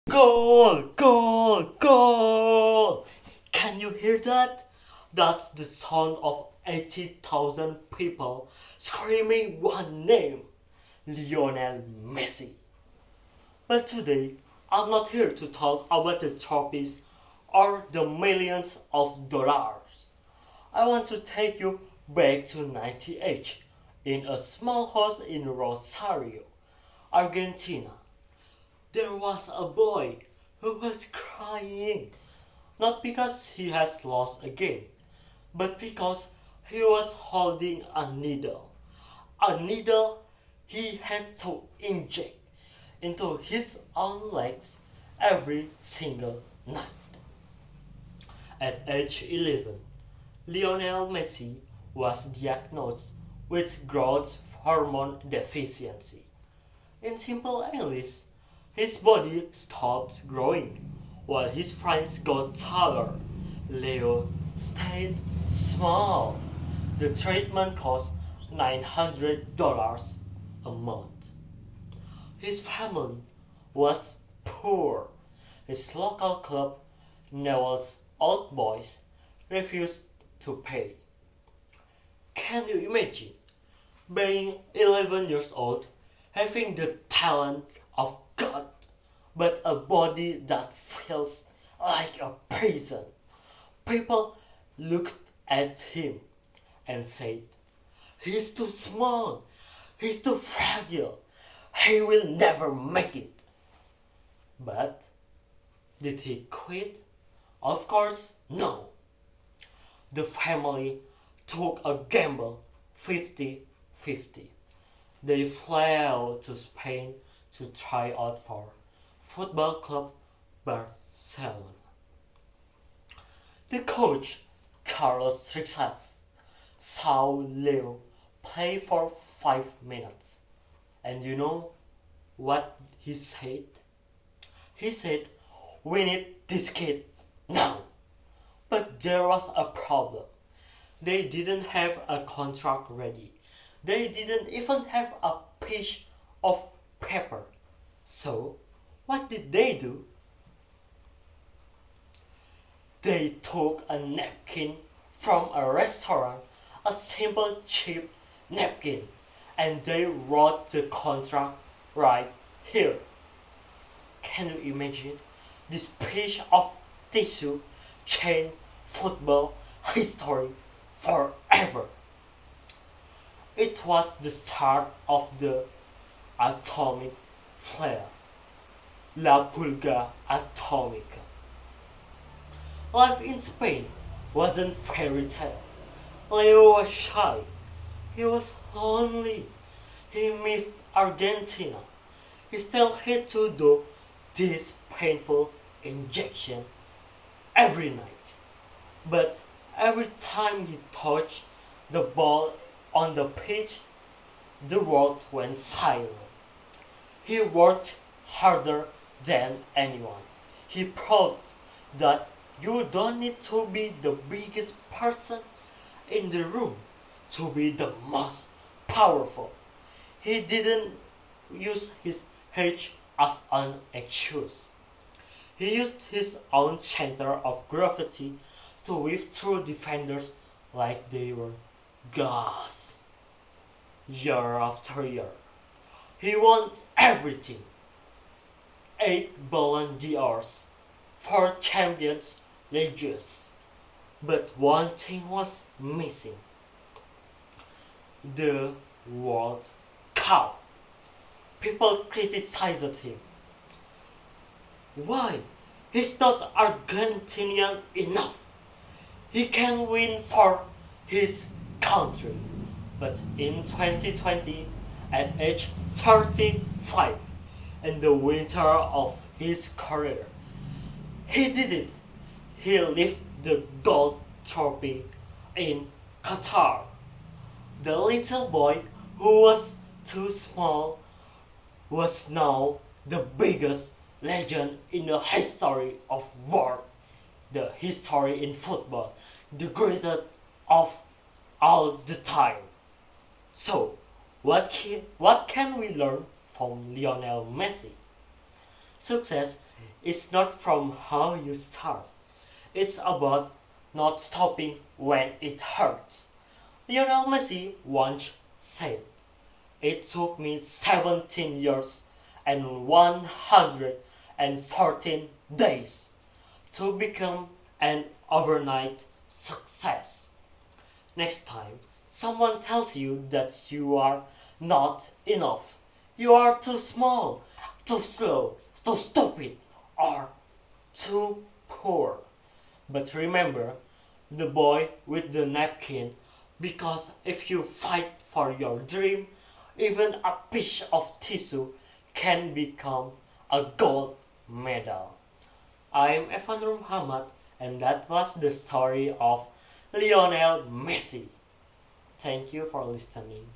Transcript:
Goal! Goal! Goal! Can you hear that? That's the sound of 80,000 people screaming one name, Lionel Messi. But today, I'm not here to talk about the trophies or the millions of dollars. I want to take you back to 98 in a small house in Rosario, Argentina. There was a boy who was crying, not because he has lost a game, but because he was holding a needle he had to inject into his own legs every single night. At age 11, Lionel Messi was diagnosed with growth hormone deficiency. In simple English, his body stopped growing while his friends got taller. Leo stayed small. The treatment cost $900 a month. His family was poor. His local club, Newell's Old Boys, refused to pay. Can you imagine being 11 years old, having the talent of God, but a body that feels like a prison? People looked at him and said, "He's too small, he's too fragile, he will never make it." But did he quit? Of course, no. The family took a gamble 50-50. They flew to Spain to try out for Football Club Barcelona. The coach, Carlos Rixas, saw Leo play for 5 minutes. And you know what he said? He said, "We need this kid now." But there was a problem. They didn't have a contract ready. They didn't even have a piece of paper. So, what did they do? They took a napkin from a restaurant, a simple cheap napkin, and they wrote the contract right here. Can you imagine? This piece of tissue changed football history forever. It was the start of the atomic flare, La Pulga Atomica. Life in Spain wasn't fairy tale. Leo was shy. He was lonely. He missed Argentina. He still had to do this painful injection every night. But every time he touched the ball on the pitch, the world went silent. He worked harder than anyone. He proved that you don't need to be the biggest person in the room to be the most powerful. He didn't use his age as an excuse. He used his own center of gravity to weave through defenders like they were gods. Year after year, he won everything. 8 Ballon d'Ors, 4 Champions Leagues. But one thing was missing: the World Cup. People criticized him. Why? He's not Argentinian enough. He can win for his country. But in 2020, at age 35, in the winter of his career, he did it. He lifted the gold trophy in Qatar. The little boy who was too small was now the biggest legend in the history of world, the history in football, the greatest of all the time. So, what can we learn from Lionel Messi? Success It's not from how you start. It's about not stopping when it hurts. Lionel Messi once said, "It took me 17 years and 114 days to become an overnight success." Next time someone tells you that you are not enough, you are too small, too slow, too stupid, or too poor. But remember the boy with the napkin, because if you fight for your dream, even a piece of tissue can become a gold medal. I'm Evan Nur Muhammad, and that was the story of Lionel Messi. Thank you for listening.